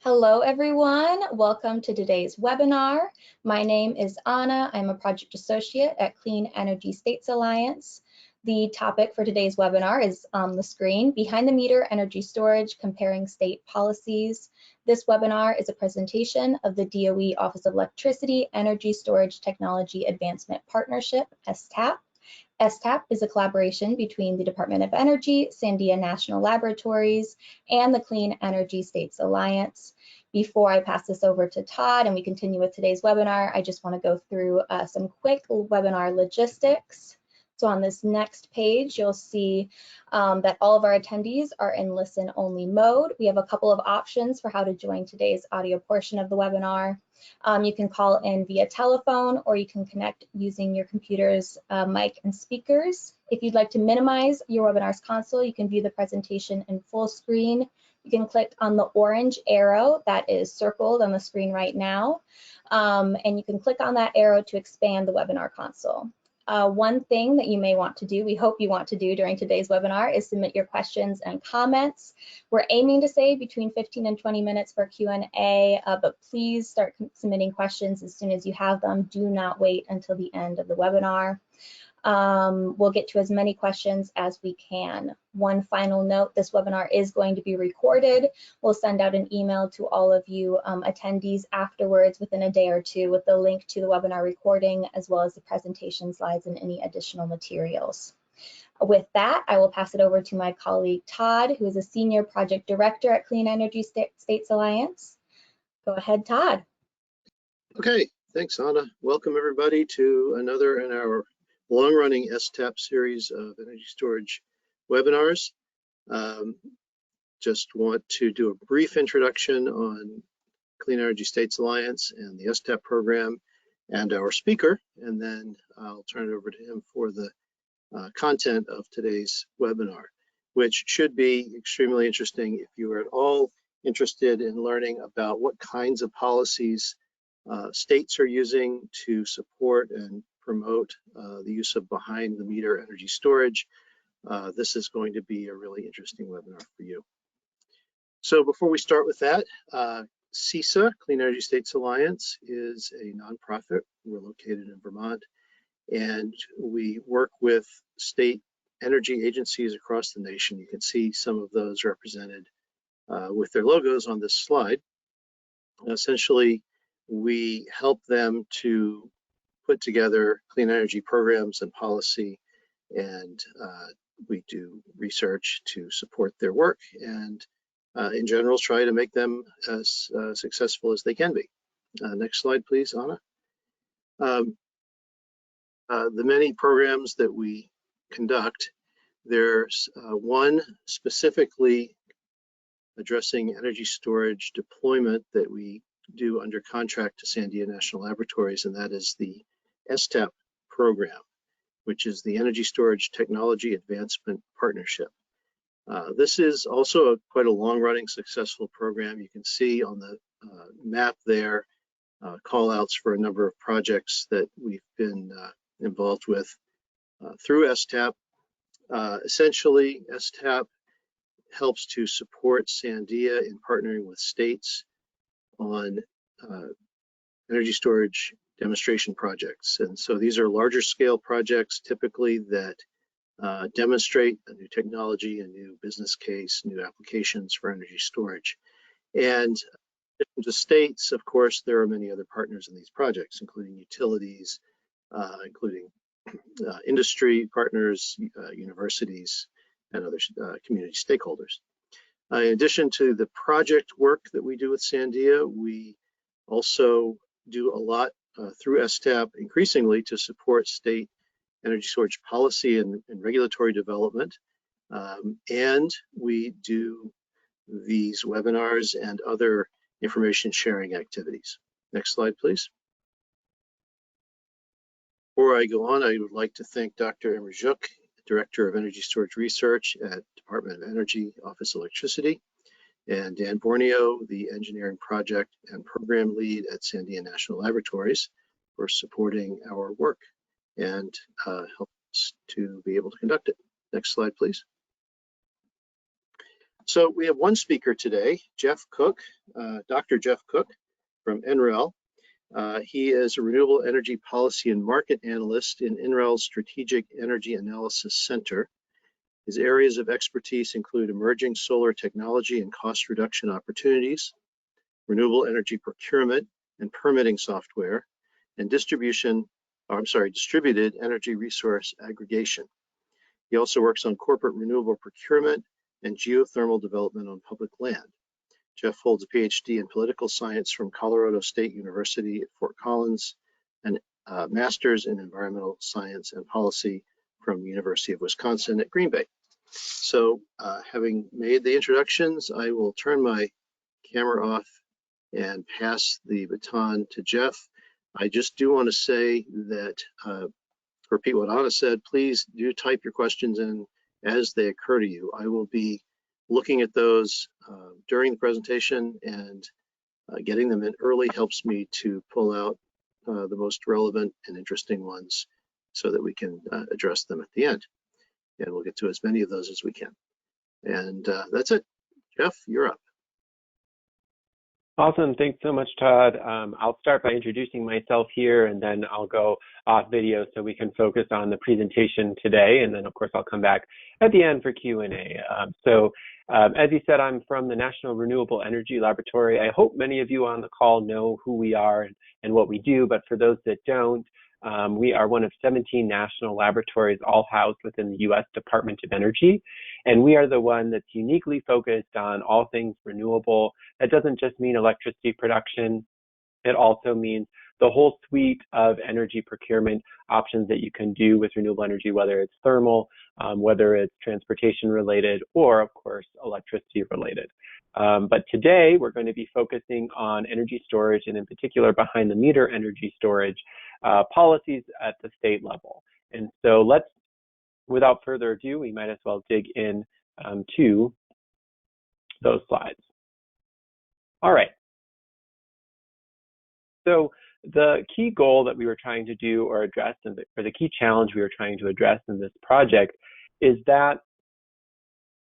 Hello, everyone. Welcome to today's webinar. My name is Anna. I'm a project associate at Clean Energy States Alliance. The topic for today's webinar is on the screen, Behind the Meter Energy Storage, Comparing State Policies. This webinar is a presentation of the DOE Office of Electricity Energy Storage Technology Advancement Partnership, STAP. STAP is a collaboration between the Department of Energy, Sandia National Laboratories, and the Clean Energy States Alliance. Before I pass this over to Todd and we continue with today's webinar, I just want to go through some quick webinar logistics. So on this next page, you'll see that all of our attendees are in listen-only mode. We have a couple of options for how to join today's audio portion of the webinar. You can call in via telephone, or you can connect using your computer's mic and speakers. If you'd like to minimize your webinar's console, you can view the presentation in full screen. You can click on the orange arrow that is circled on the screen right now, and you can click on that arrow to expand the webinar console. One thing that you may want to do, we hope you want to do during today's webinar, is submit your questions and comments. We're aiming to save between 15 and 20 minutes for Q&A, but please start submitting questions as soon as you have them. Do not wait until the end of the webinar. We'll get to as many questions as we can. One final note, this webinar is going to be recorded. We'll send out an email to all of you attendees afterwards within a day or two with the link to the webinar recording, as well as the presentation slides and any additional materials. With that, I will pass it over to my colleague Todd, who is a Senior Project Director at Clean Energy States Alliance. Go ahead, Todd. Okay, thanks, Anna. Welcome everybody to another in our long-running STAP series of energy storage webinars. Just want to do a brief introduction on Clean Energy States Alliance and the STAP program and our speaker, and then I'll turn it over to him for the content of today's webinar, which should be extremely interesting if you are at all interested in learning about what kinds of policies states are using to support and promote the use of behind the meter energy storage. This is going to be a really interesting webinar for you. So before we start with that, CESA, Clean Energy States Alliance, is a nonprofit. We're located in Vermont, and we work with state energy agencies across the nation. You can see some of those represented with their logos on this slide. Essentially, we help them to put together clean energy programs and policy, and we do research to support their work and in general try to make them as successful as they can be. Next slide, please, Anna. The many programs that we conduct, there's one specifically addressing energy storage deployment that we do under contract to Sandia National Laboratories, and that is the STAP program, which is the Energy Storage Technology Advancement Partnership. This is also quite a long-running successful program. You can see on the map there call-outs for a number of projects that we've been involved with through STAP. Essentially, STAP helps to support Sandia in partnering with states on energy storage demonstration projects. And so these are larger scale projects typically that demonstrate a new technology, a new business case, new applications for energy storage. And in the states, of course, there are many other partners in these projects, including utilities, including industry partners, universities, and other community stakeholders. In addition to the project work that we do with Sandia, we also do a lot through STAP increasingly to support state energy storage policy and regulatory development. And we do these webinars and other information sharing activities. Next slide, please. Before I go on, I would like to thank Dr. Emre Juk, Director of Energy Storage Research at Department of Energy, Office of Electricity, and Dan Borneo, the Engineering Project and Program Lead at Sandia National Laboratories, for supporting our work and help us to be able to conduct it. Next slide, please. So we have one speaker today, Jeff Cook, Dr. Jeff Cook from NREL. He is a Renewable Energy Policy and Market Analyst in NREL's Strategic Energy Analysis Center. His areas of expertise include emerging solar technology and cost reduction opportunities, renewable energy procurement and permitting software, and distributed energy resource aggregation. He also works on corporate renewable procurement and geothermal development on public land. Jeff holds a PhD in political science from Colorado State University at Fort Collins and a master's in environmental science and policy from the University of Wisconsin at Green Bay. So having made the introductions, I will turn my camera off and pass the baton to Jeff. I just do want to say that, repeat what Anna said, please do type your questions in as they occur to you. I will be looking at those during the presentation, and getting them in early helps me to pull out the most relevant and interesting ones so that we can address them at the end. And we'll get to as many of those as we can. And that's it. Jeff, you're up. Awesome. Thanks so much, Todd. I'll start by introducing myself here, and then I'll go off video so we can focus on the presentation today. And then, of course, I'll come back at the end for Q&A. As you said, I'm from the National Renewable Energy Laboratory. I hope many of you on the call know who we are and what we do, but for those that don't, we are one of 17 national laboratories, all housed within the U.S. Department of Energy, and we are the one that's uniquely focused on all things renewable. That doesn't just mean electricity production. It also means the whole suite of energy procurement options that you can do with renewable energy, whether it's thermal, whether it's transportation related, or of course, electricity related. But today we're going to be focusing on energy storage, and in particular behind the meter energy storage policies at the state level. And so let's, without further ado, we might as well dig in to those slides. All right. So the key goal that we were trying to do or address, or the key challenge we were trying to address in this project, is that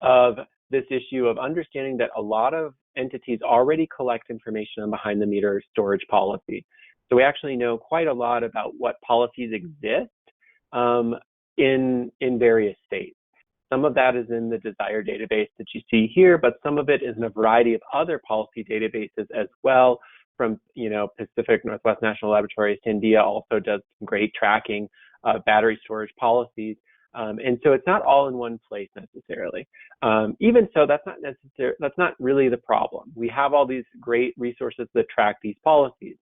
of this issue of understanding that a lot of entities already collect information on behind the meter storage policy. So we actually know quite a lot about what policies exist in various states. Some of that is in the desired database that you see here, but some of it is in a variety of other policy databases as well. From Pacific Northwest National Laboratory, Sandia also does some great tracking of battery storage policies. And so it's not all in one place necessarily. Even so, that's not really the problem. We have all these great resources that track these policies.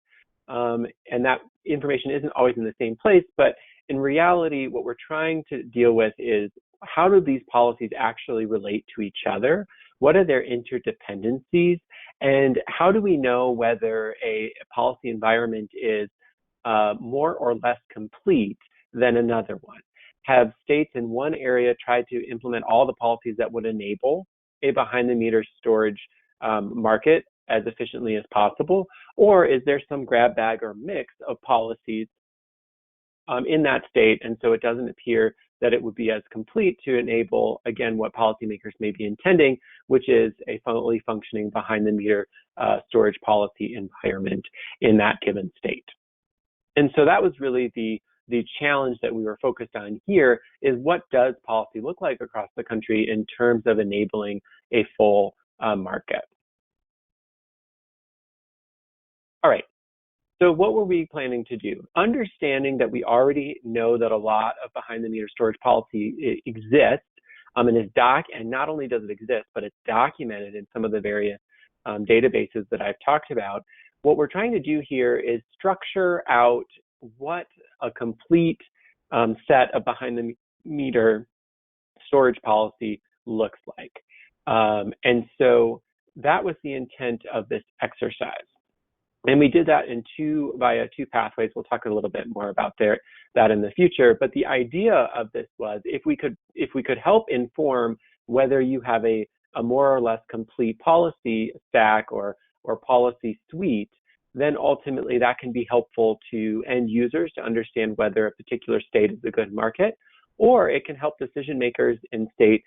And that information isn't always in the same place, but in reality, what we're trying to deal with is how do these policies actually relate to each other? What are their interdependencies? And how do we know whether a policy environment is more or less complete than another one? Have states in one area tried to implement all the policies that would enable a behind-the-meter storage market as efficiently as possible? Or is there some grab bag or mix of policies in that state, and so it doesn't appear that it would be as complete to enable, again, what policymakers may be intending, which is a fully functioning behind-the-meter storage policy environment in that given state. And so that was really the challenge that we were focused on here, is what does policy look like across the country in terms of enabling a full market? All right. So what were we planning to do? Understanding that we already know that a lot of behind-the-meter storage policy exists, and not only does it exist, but it's documented in some of the various databases that I've talked about. What we're trying to do here is structure out what a complete set of behind-the-meter storage policy looks like. And so that was the intent of this exercise. And we did that via two pathways. We'll talk a little bit more about that in the future. But the idea of this was if we could help inform whether you have a more or less complete policy stack or policy suite, then ultimately that can be helpful to end users to understand whether a particular state is a good market, or it can help decision makers in state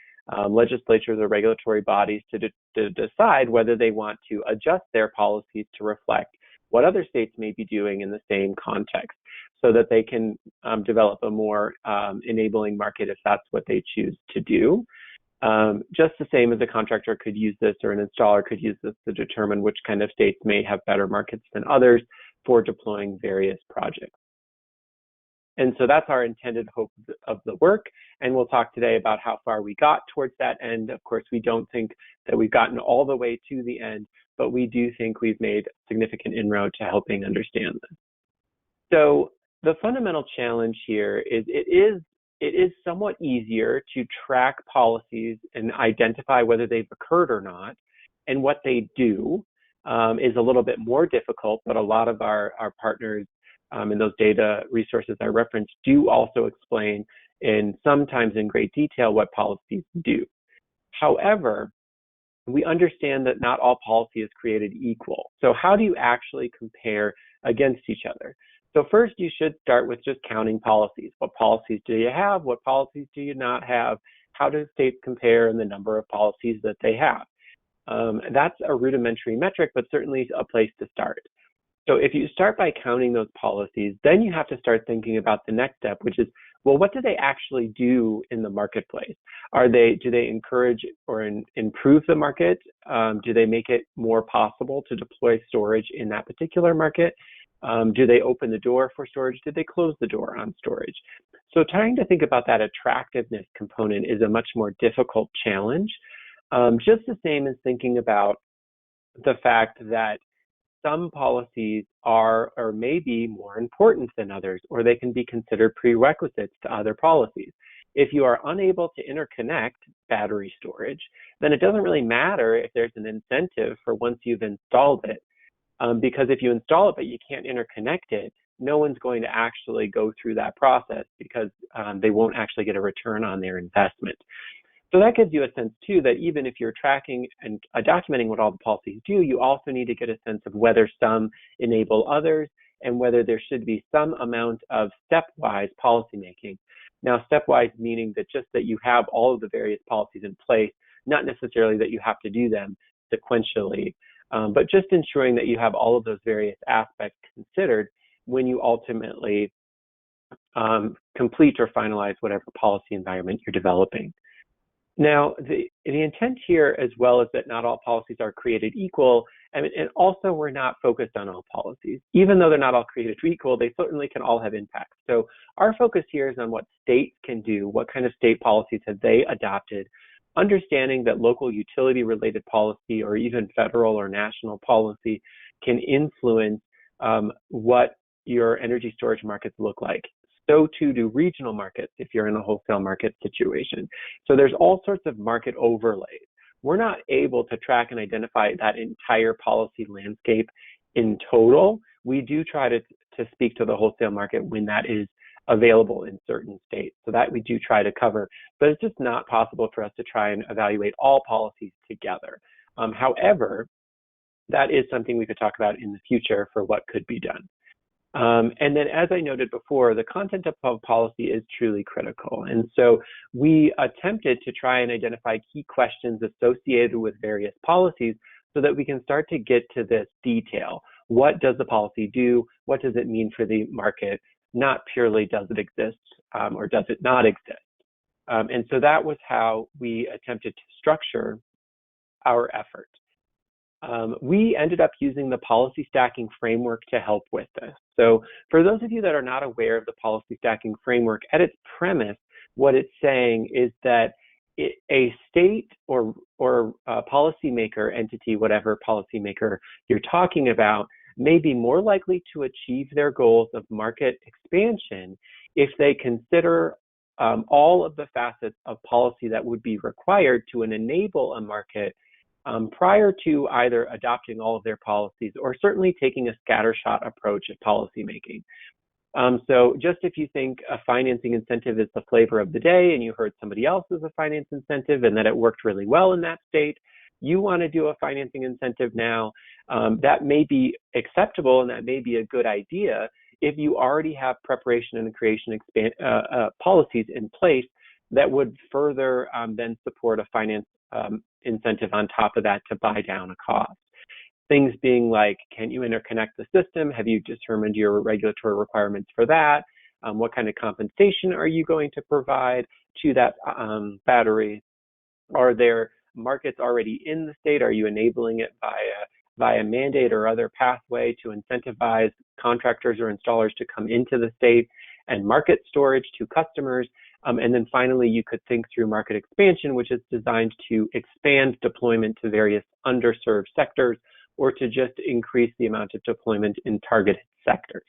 legislatures or regulatory bodies to decide whether they want to adjust their policies to reflect what other states may be doing in the same context, so that they can develop a more enabling market if that's what they choose to do. Just the same as a contractor could use this, or an installer could use this to determine which kind of states may have better markets than others for deploying various projects. And so that's our intended hope of the work. And we'll talk today about how far we got towards that end. Of course, we don't think that we've gotten all the way to the end, but we do think we've made significant inroad to helping understand this. So the fundamental challenge here is it is somewhat easier to track policies and identify whether they've occurred or not, and what they do is a little bit more difficult, but a lot of our partners and those data resources I referenced do also explain, and sometimes in great detail, what policies do. However, we understand that not all policy is created equal. So how do you actually compare against each other? So first, you should start with just counting policies. What policies do you have? What policies do you not have? How do states compare in the number of policies that they have? That's a rudimentary metric, but certainly a place to start. So if you start by counting those policies, then you have to start thinking about the next step, which is, well, what do they actually do in the marketplace? Do they encourage or improve the market? Do they make it more possible to deploy storage in that particular market? Do they open the door for storage? Did they close the door on storage? So trying to think about that attractiveness component is a much more difficult challenge. Just the same as thinking about the fact that some policies are or may be more important than others, or they can be considered prerequisites to other policies. If you are unable to interconnect battery storage, then it doesn't really matter if there's an incentive for once you've installed it. Because if you install it but you can't interconnect it, no one's going to actually go through that process, because they won't actually get a return on their investment. So that gives you a sense too that even if you're tracking and documenting what all the policies do, you also need to get a sense of whether some enable others and whether there should be some amount of stepwise policymaking. Now, stepwise meaning that just that you have all of the various policies in place, not necessarily that you have to do them sequentially, but just ensuring that you have all of those various aspects considered when you ultimately complete or finalize whatever policy environment you're developing. Now, the intent here as well is that not all policies are created equal, and also we're not focused on all policies. Even though they're not all created equal, they certainly can all have impacts. So our focus here is on what states can do, what kind of state policies have they adopted, understanding that local utility-related policy or even federal or national policy can influence what your energy storage markets look like. So too do regional markets if you're in a wholesale market situation. So there's all sorts of market overlays. We're not able to track and identify that entire policy landscape in total. We do try to speak to the wholesale market when that is available in certain states. So that we do try to cover, but it's just not possible for us to try and evaluate all policies together. However, that is something we could talk about in the future for what could be done. And then, as I noted before, the content of policy is truly critical. And so we attempted to try and identify key questions associated with various policies so that we can start to get to this detail. What does the policy do? What does it mean for the market? Not purely does it exist or does it not exist? And so that was how we attempted to structure our effort. We ended up using the policy stacking framework to help with this. So for those of you that are not aware of the policy stacking framework, at its premise, what it's saying is that a state or a policymaker entity, whatever policymaker you're talking about, may be more likely to achieve their goals of market expansion if they consider all of the facets of policy that would be required to enable a market prior to either adopting all of their policies or certainly taking a scattershot approach at policymaking. So just if you think a financing incentive is the flavor of the day and you heard somebody else's a finance incentive and that it worked really well in that state, you want to do a financing incentive now, that may be acceptable and that may be a good idea if you already have preparation and creation policies in place that would further then support a finance incentive on top of that to buy down a cost. Things being like, can you interconnect the system? Have you determined your regulatory requirements for that? What kind of compensation are you going to provide to that battery? Are there markets already in the state? Are you enabling it via mandate or other pathway to incentivize contractors or installers to come into the state and market storage to customers? And then finally, you could think through market expansion, which is designed to expand deployment to various underserved sectors or to just increase the amount of deployment in targeted sectors.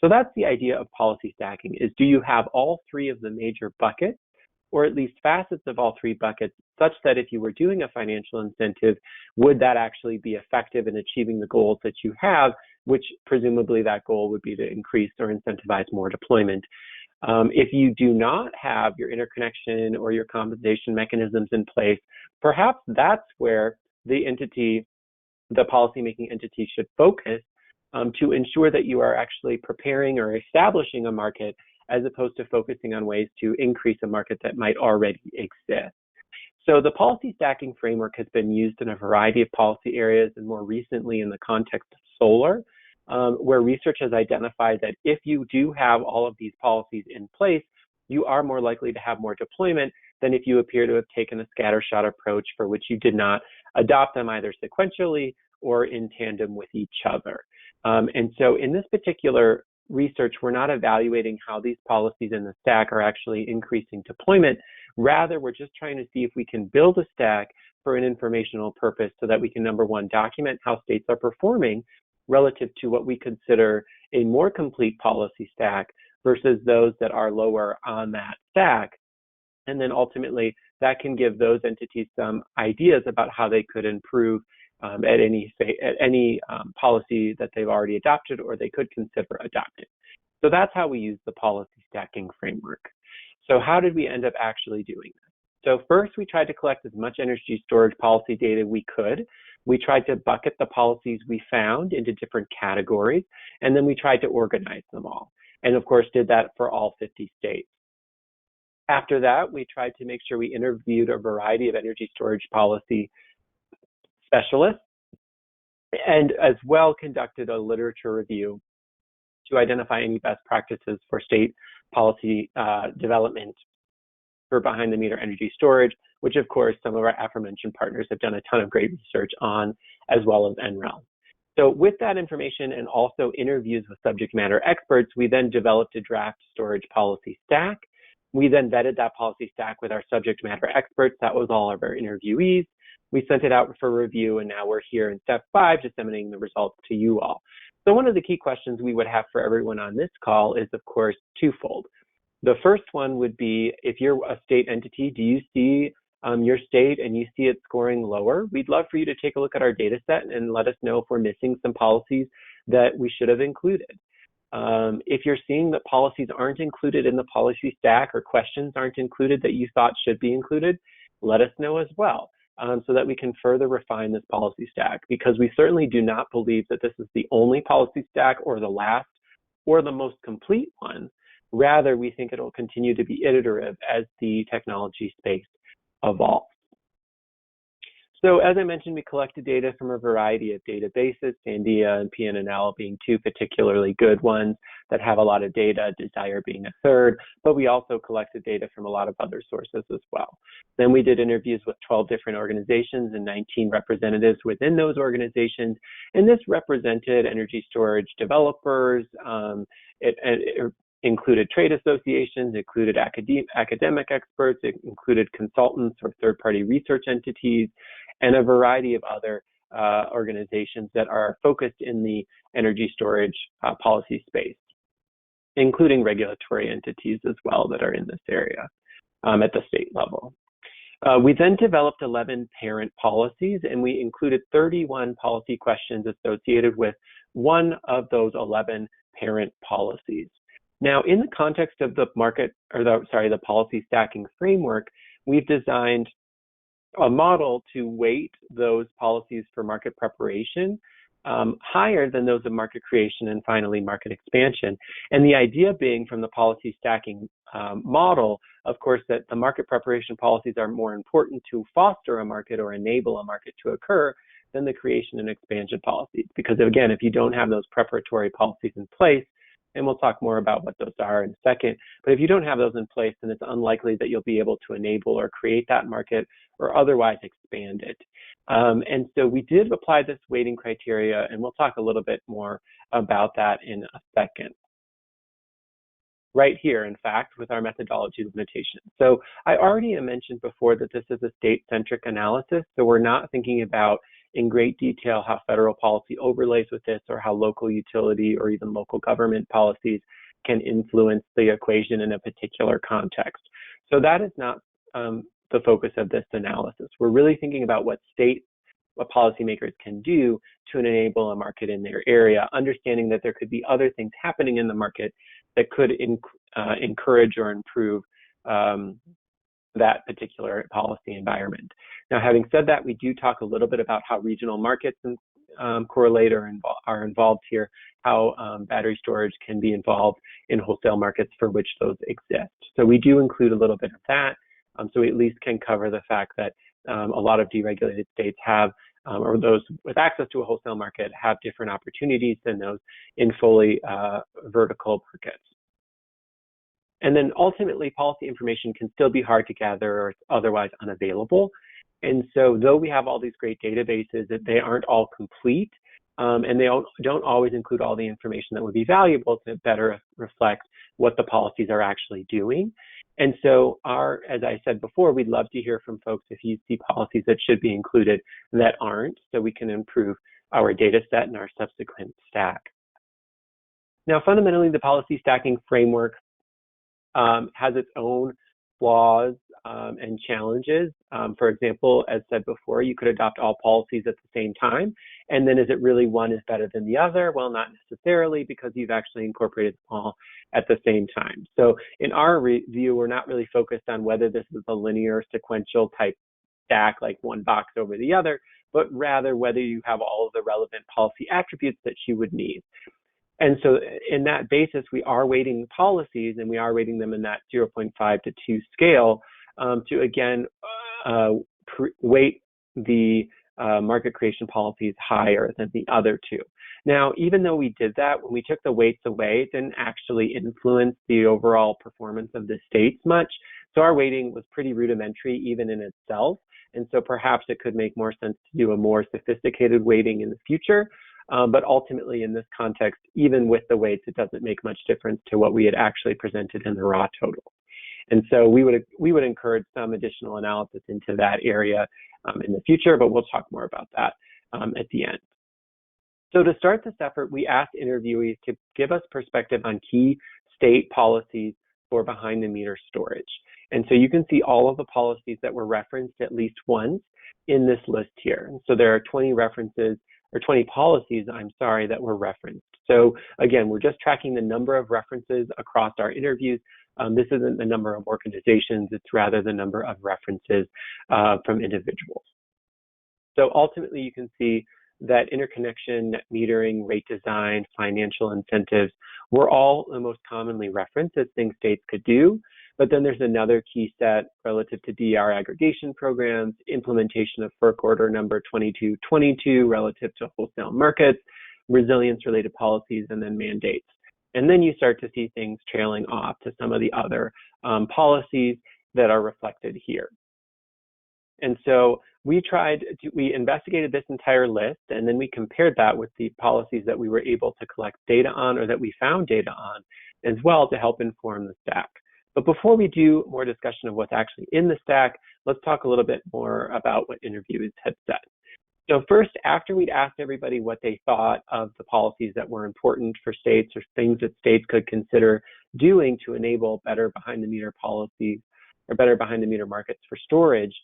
So that's the idea of policy stacking, is do you have all three of the major buckets, or at least facets of all three buckets, such that if you were doing a financial incentive, would that actually be effective in achieving the goals that you have, which presumably that goal would be to increase or incentivize more deployment. If you do not have your interconnection or your compensation mechanisms in place, perhaps that's where the entity, the policymaking entity, should focus to ensure that you are actually preparing or establishing a market, as opposed to focusing on ways to increase a market that might already exist. So the policy stacking framework has been used in a variety of policy areas, and more recently in the context of solar, where research has identified that if you do have all of these policies in place, you are more likely to have more deployment than if you appear to have taken a scattershot approach for which you did not adopt them either sequentially or in tandem with each other. And so in this particular research, we're not evaluating how these policies in the stack are actually increasing deployment. Rather, we're just trying to see if we can build a stack for an informational purpose so that we can, number one, document how states are performing relative to what we consider a more complete policy stack versus those that are lower on that stack. And then ultimately, that can give those entities some ideas about how they could improve at any policy that they've already adopted or they could consider adopting. So that's how we use the policy stacking framework. So how did we end up actually doing this? So first, we tried to collect as much energy storage policy data we could. We tried to bucket the policies we found into different categories, and then we tried to organize them all. And of course, did that for all 50 states. After that, we tried to make sure we interviewed a variety of energy storage policy specialists, and as well conducted a literature review to identify any best practices for state policy development for behind-the-meter energy storage, which of course some of our aforementioned partners have done a ton of great research on, as well as NREL. So with that information and also interviews with subject matter experts, we then developed a draft storage policy stack. We then vetted that policy stack with our subject matter experts. That was all of our interviewees. We sent it out for review, and now we're here in step 5, disseminating the results to you all. So one of the key questions we would have for everyone on this call is, of course, twofold. The first one would be, if you're a state entity, do you see your state and you see it scoring lower? We'd love for you to take a look at our data set and let us know if we're missing some policies that we should have included. If you're seeing that policies aren't included in the policy stack or questions aren't included that you thought should be included, let us know as well, so that we can further refine this policy stack, because we certainly do not believe that this is the only policy stack or the last or the most complete one. Rather, we think it'll continue to be iterative as the technology space evolves. So as I mentioned, we collected data from a variety of databases, Sandia and PNNL being two particularly good ones that have a lot of data, Desire being a third, but we also collected data from a lot of other sources as well. Then we did interviews with 12 different organizations and 19 representatives within those organizations, and this represented energy storage developers. It included trade associations, included academic experts, it included consultants or third-party research entities, and a variety of other organizations that are focused in the energy storage policy space, including regulatory entities as well that are in this area at the state level. We then developed 11 parent policies, and we included 31 policy questions associated with one of those 11 parent policies. Now, in the context of the the policy stacking framework, we've designed a model to weight those policies for market preparation higher than those of market creation and finally market expansion. And the idea being, from the policy stacking model, of course, that the market preparation policies are more important to foster a market or enable a market to occur than the creation and expansion policies. Because again, if you don't have those preparatory policies in place, and we'll talk more about what those are in a second, but if you don't have those in place, then it's unlikely that you'll be able to enable or create that market or otherwise expand it. And so we did apply this weighting criteria, and we'll talk a little bit more about that in a second. Right here, in fact, with our methodology limitations. So I already mentioned before that this is a state-centric analysis, so we're not thinking about in great detail how federal policy overlays with this or how local utility or even local government policies can influence the equation in a particular context. So that is not the focus of this analysis. We're really thinking about what policymakers can do to enable a market in their area, understanding that there could be other things happening in the market that could encourage or improve that particular policy environment. Now, having said that, we do talk a little bit about how regional markets correlate or are involved here, how battery storage can be involved in wholesale markets for which those exist. So we do include a little bit of that, so we at least can cover the fact that a lot of deregulated states have, or those with access to a wholesale market have different opportunities than those in fully vertical markets. And then ultimately, policy information can still be hard to gather or it's otherwise unavailable. And so though we have all these great databases, that they aren't all complete, and they don't always include all the information that would be valuable to better reflect what the policies are actually doing. And so as I said before, we'd love to hear from folks if you see policies that should be included that aren't, so we can improve our data set and our subsequent stack. Now, fundamentally, the policy stacking framework has its own flaws and challenges. For example, as said before, you could adopt all policies at the same time, and then is it really one is better than the other? Well, not necessarily, because you've actually incorporated them all at the same time. So in our view, we're not really focused on whether this is a linear sequential type stack, like one box over the other, but rather whether you have all of the relevant policy attributes that you would need. And so in that basis, we are weighting policies, and we are weighting them in that 0.5 to 2 scale to, again, weight the market creation policies higher than the other two. Now, even though we did that, when we took the weights away, it didn't actually influence the overall performance of the states much. So our weighting was pretty rudimentary even in itself. And so perhaps it could make more sense to do a more sophisticated weighting in the future. But ultimately, in this context, even with the weights, it doesn't make much difference to what we had actually presented in the raw total. And so we would encourage some additional analysis into that area in the future, but we'll talk more about that at the end. So to start this effort, we asked interviewees to give us perspective on key state policies for behind-the-meter storage. And so you can see all of the policies that were referenced at least once in this list here. And so there are 20 references, or 20 policies, I'm sorry, that were referenced. So again, we're just tracking the number of references across our interviews. This isn't the number of organizations, it's rather the number of references from individuals. So ultimately, you can see that interconnection, net metering, rate design, financial incentives were all the most commonly referenced as things states could do. But then there's another key set relative to DER aggregation programs, implementation of FERC order number 2222 relative to wholesale markets, resilience-related policies, and then mandates. And then you start to see things trailing off to some of the other policies that are reflected here. And so we investigated this entire list, and then we compared that with the policies that we were able to collect data on, or that we found data on as well, to help inform the stack. But before we do more discussion of what's actually in the stack, let's talk a little bit more about what interviewees had said. So first, after we'd asked everybody what they thought of the policies that were important for states, or things that states could consider doing to enable better behind-the-meter policies or better behind-the-meter markets for storage,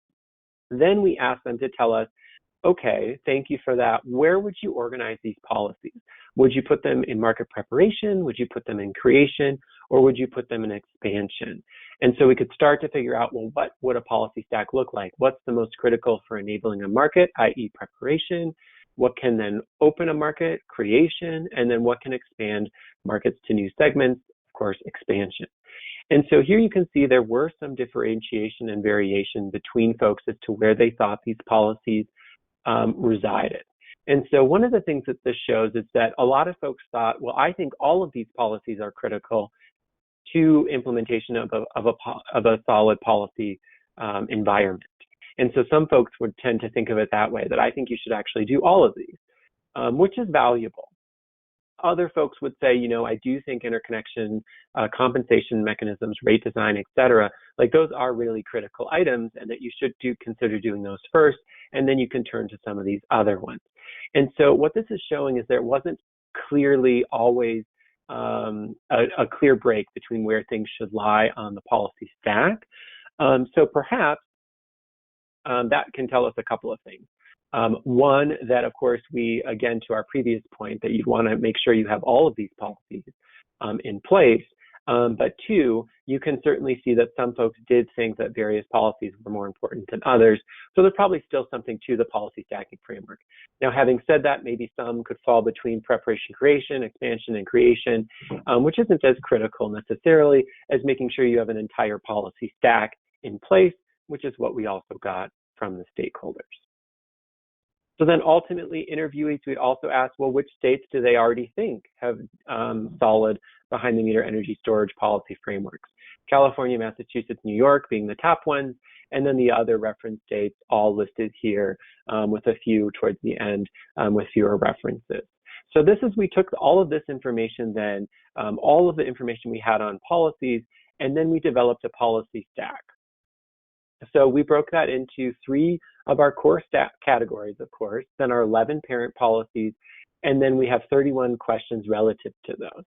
then we asked them to tell us, okay, thank you for that. Where would you organize these policies? Would you put them in market preparation? Would you put them in creation? Or would you put them in expansion? And so we could start to figure out, well, what would a policy stack look like? What's the most critical for enabling a market, i.e. preparation? What can then open a market, creation? And then what can expand markets to new segments, of course, expansion. And so here you can see there were some differentiation and variation between folks as to where they thought these policies resided. And so one of the things that this shows is that a lot of folks thought, well, I think all of these policies are critical to implementation of a solid policy environment. And so some folks would tend to think of it that way, that I think you should actually do all of these, which is valuable. Other folks would say, you know, I do think interconnection, compensation mechanisms, rate design, et cetera, like those are really critical items, and that you should consider doing those first, and then you can turn to some of these other ones. And so what this is showing is there wasn't clearly always a clear break between where things should lie on the policy stack. So perhaps that can tell us a couple of things. One, that of course we, again, to our previous point, that you'd want to make sure you have all of these policies in place. But two, you can certainly see that some folks did think that various policies were more important than others. So there's probably still something to the policy stacking framework. Now, having said that, maybe some could fall between preparation, creation, expansion, and creation, which isn't as critical necessarily as making sure you have an entire policy stack in place, which is what we also got from the stakeholders. So then ultimately, interviewees, we also asked, well, which states do they already think have solid behind-the-meter energy storage policy frameworks? California, Massachusetts, New York being the top ones, and then the other reference states all listed here with a few towards the end with fewer references. So this is, we took all of this information then, all of the information we had on policies, and then we developed a policy stack. So we broke that into 3 of our core categories, of course, then our 11 parent policies, and then we have 31 questions relative to those.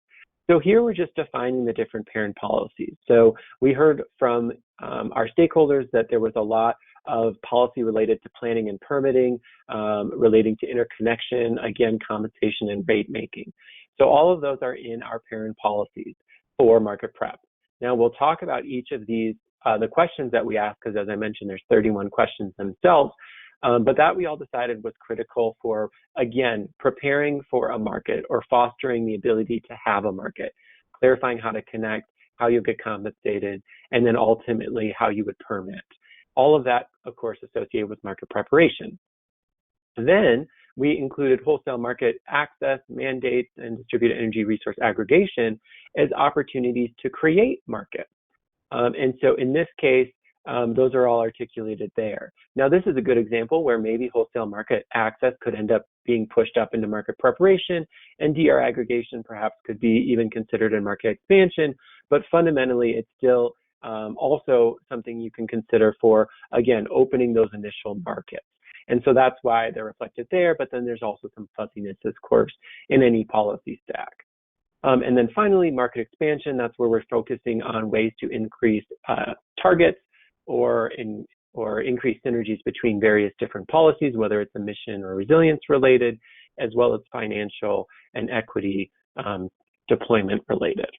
So here we're just defining the different parent policies. So we heard from our stakeholders that there was a lot of policy related to planning and permitting, relating to interconnection, again, compensation and rate making. So all of those are in our parent policies for market prep. Now we'll talk about each of these the questions that we asked, because as I mentioned, there's 31 questions themselves, but that we all decided was critical for, again, preparing for a market or fostering the ability to have a market, clarifying how to connect, how you get compensated, and then ultimately how you would permit. All of that, of course, associated with market preparation. Then we included wholesale market access, mandates, and distributed energy resource aggregation as opportunities to create markets. And so in this case, those are all articulated there. Now, this is a good example where maybe wholesale market access could end up being pushed up into market preparation, and DR aggregation perhaps could be even considered in market expansion, but fundamentally it's still also something you can consider for, again, opening those initial markets. And so that's why they're reflected there, but then there's also some fuzziness, of course, in any policy stack. And then finally, market expansion, that's where we're focusing on ways to increase targets or increase synergies between various different policies, whether it's emission or resilience related, as well as financial and equity deployment related.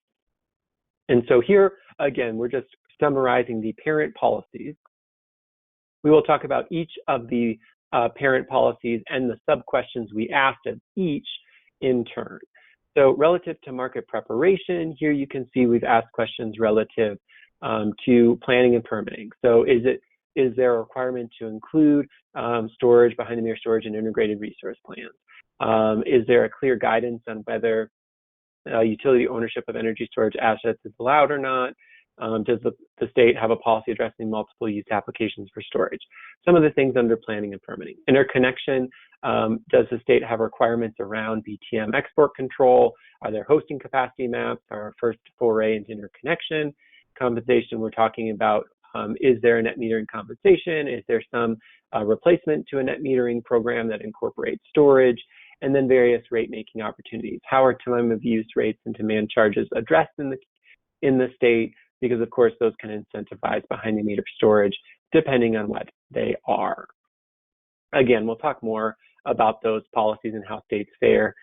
And so here, again, we're just summarizing the parent policies. We will talk about each of the parent policies and the sub-questions we asked of each in turn. So relative to market preparation, here you can see we've asked questions relative to planning and permitting. So is there a requirement to include storage, behind-the-meter storage, and integrated resource plans? Is there a clear guidance on whether utility ownership of energy storage assets is allowed or not? Does the state have a policy addressing multiple use applications for storage? Some of the things under planning and permitting. Interconnection, does the state have requirements around BTM export control? Are there hosting capacity maps? Our first foray into interconnection. Compensation, we're talking about, is there a net metering compensation? Is there some replacement to a net metering program that incorporates storage? And then various rate making opportunities. How are time of use rates and demand charges addressed in the state? Because of course those can incentivize behind the meter storage depending on what they are. Again, we'll talk more about those policies and how states fare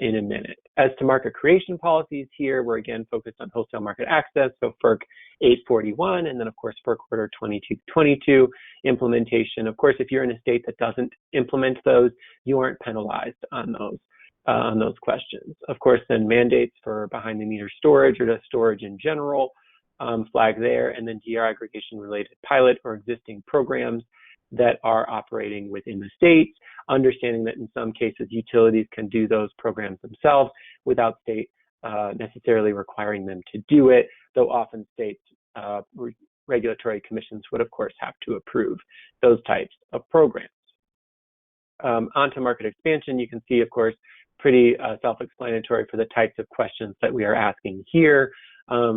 in a minute. As to market creation policies here, we're again focused on wholesale market access, so FERC 841, and then of course FERC Order 2222 implementation. Of course, if you're in a state that doesn't implement those, you aren't penalized on those questions. Of course, then mandates for behind the meter storage or just storage in general. flag there, and then DR aggregation related pilot or existing programs that are operating within the states, understanding that in some cases utilities can do those programs themselves without state necessarily requiring them to do it, though often states regulatory commissions would of course have to approve those types of programs. Onto market expansion, you can see of course pretty self-explanatory for the types of questions that we are asking here.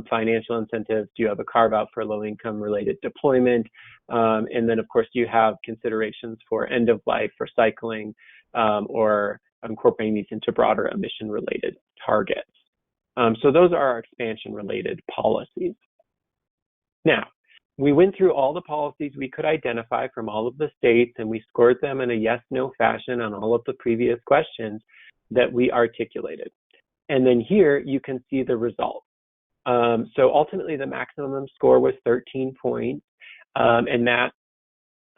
Financial incentives, do you have a carve out for low income related deployment? And then of course you have considerations for end of life, recycling, or incorporating these into broader emission related targets. So those are our expansion related policies. Now, we went through all the policies we could identify from all of the states, and we scored them in a yes/no fashion on all of the previous questions that we articulated. And then here you can see the results. So ultimately the maximum score was 13 points, and that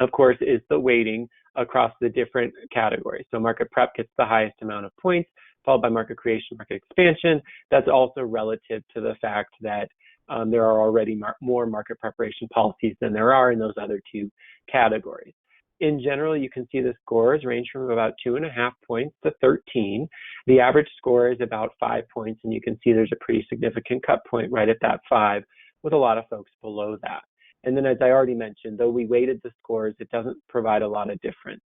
of course is the weighting across the different categories. So market prep gets the highest amount of points, followed by market creation, market expansion. That's also relative to the fact that there are already more market preparation policies than there are in those other two categories. In general, you can see the scores range from about 2.5 points to 13. The average score is about 5 points, and you can see there's a pretty significant cut point right at that 5, with a lot of folks below that. And then, as I already mentioned, though we weighted the scores, it doesn't provide a lot of difference.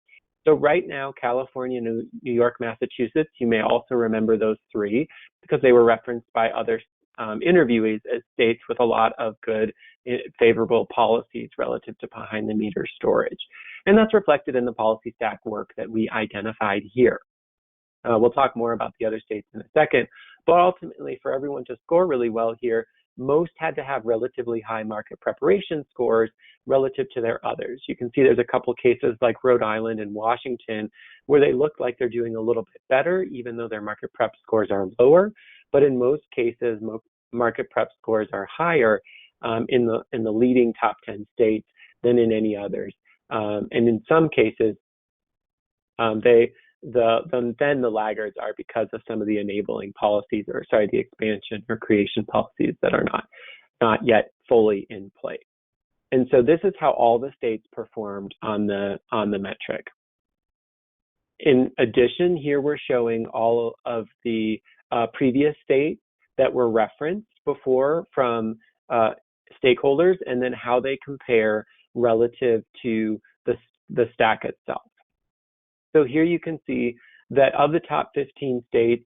So right now, California, New York, Massachusetts, you may also remember those three because they were referenced by other interviewees as states with a lot of good, favorable policies relative to behind the meter storage. And that's reflected in the policy stack work that we identified here. We'll talk more about the other states in a second, but ultimately for everyone to score really well here, most had to have relatively high market preparation scores relative to their others. You can see there's a couple cases like Rhode Island and Washington where they look like they're doing a little bit better, even though their market prep scores are lower. But in most cases, market prep scores are higher in the leading top 10 states than in any others. And in some cases, then the laggards are because of some of the enabling policies, or sorry, the expansion or creation policies that are not yet fully in place. And so this is how all the states performed on the metric. In addition, here we're showing all of the previous states that were referenced before from stakeholders, and then how they compare relative to the stack itself. So here you can see that of the top 15 states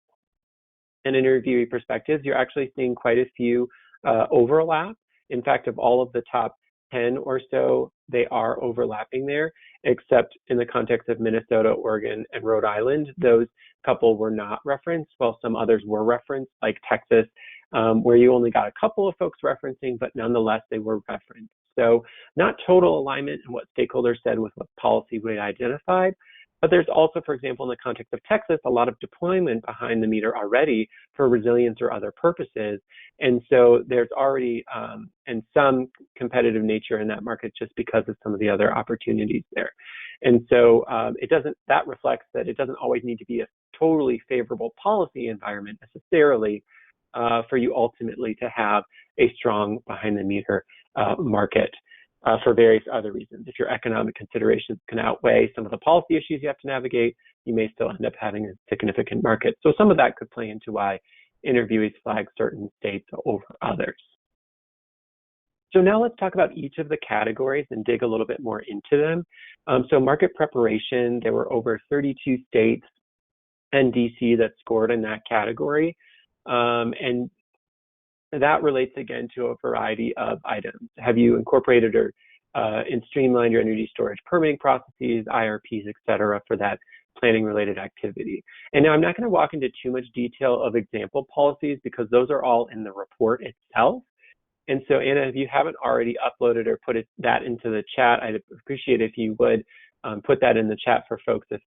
and interviewee perspectives, you're actually seeing quite a few overlap. In fact, of all of the top 10 or so, they are overlapping there, except in the context of Minnesota, Oregon, and Rhode Island. Those couple were not referenced, while some others were referenced, like Texas, where you only got a couple of folks referencing, but nonetheless, they were referenced. So not total alignment in what stakeholders said with what policy we identified, but there's also, for example, in the context of Texas, a lot of deployment behind the meter already for resilience or other purposes. And so there's already and some competitive nature in that market just because of some of the other opportunities there. And so that reflects that it doesn't always need to be a totally favorable policy environment necessarily for you ultimately to have a strong behind the meter market. For various other reasons. If your economic considerations can outweigh some of the policy issues you have to navigate, you may still end up having a significant market. So some of that could play into why interviewees flag certain states over others. So now let's talk about each of the categories and dig a little bit more into them. So market preparation, there were over 32 states and DC that scored in that category. And that relates again to a variety of items. Have you incorporated or and streamlined your energy storage permitting processes, IRPs, et cetera, for that planning related activity? And now I'm not going to walk into too much detail of example policies because those are all in the report itself. And so Anna, if you haven't already uploaded or put that into the chat, I'd appreciate if you would put that in the chat for folks if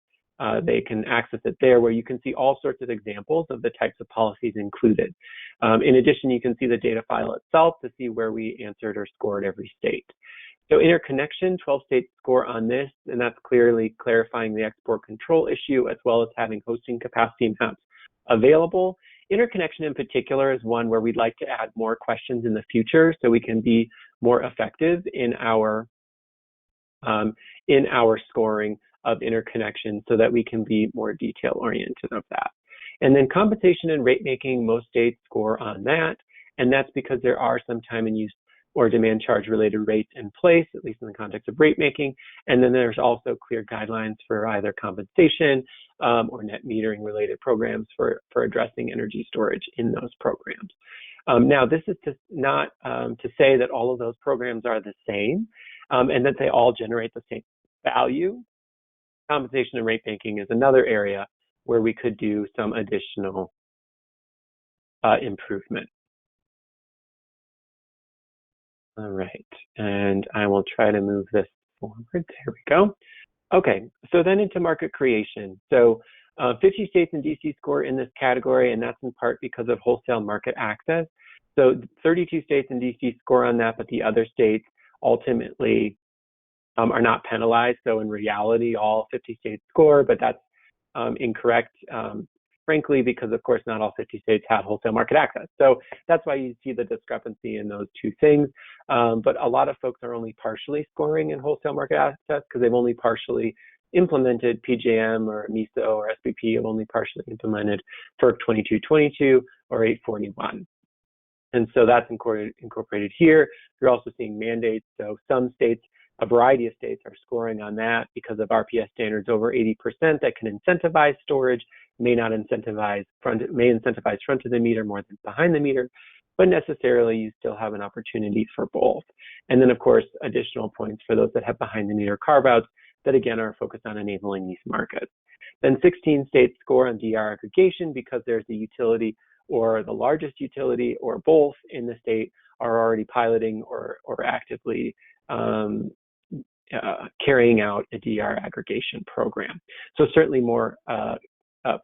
they can access it there, where you can see all sorts of examples of the types of policies included. In addition, you can see the data file itself to see where we answered or scored every state. So interconnection, 12 states score on this, and that's clearly clarifying the export control issue as well as having hosting capacity maps available. interconnection in particular is one where we'd like to add more questions in the future so we can be more effective in our scoring of interconnection so that we can be more detail oriented of that. And then compensation and rate making, most states score on that. And that's because there are some time and use or demand charge related rates in place, at least in the context of rate making. And then there's also clear guidelines for either compensation or net metering related programs for addressing energy storage in those programs. Now, this is not to say that all of those programs are the same and that they all generate the same value. Compensation and rate making is another area where we could do some additional improvement. All right, and I will try to move this forward. There we go. Okay, so then into market creation. So 50 states in DC score in this category, and that's in part because of wholesale market access. So 32 states in DC score on that, but the other states ultimately are not penalized. So in reality, all 50 states score, but that's incorrect, frankly, because of course not all 50 states have wholesale market access. So that's why you see the discrepancy in those two things. But a lot of folks are only partially scoring in wholesale market access because they've only partially implemented PJM or MISO or SPP have only partially implemented FERC 2222 or 841. And so that's incorporated here. You're also seeing mandates. So some states, a variety of states are scoring on that because of RPS standards over 80% that can incentivize storage, may incentivize front of the meter more than behind the meter, but necessarily you still have an opportunity for both. And then of course, additional points for those that have behind the meter carve-outs that again are focused on enabling these markets. Then 16 states score on DR aggregation because there's a utility or the largest utility or both in the state are already piloting or actively carrying out a DR aggregation program. So certainly more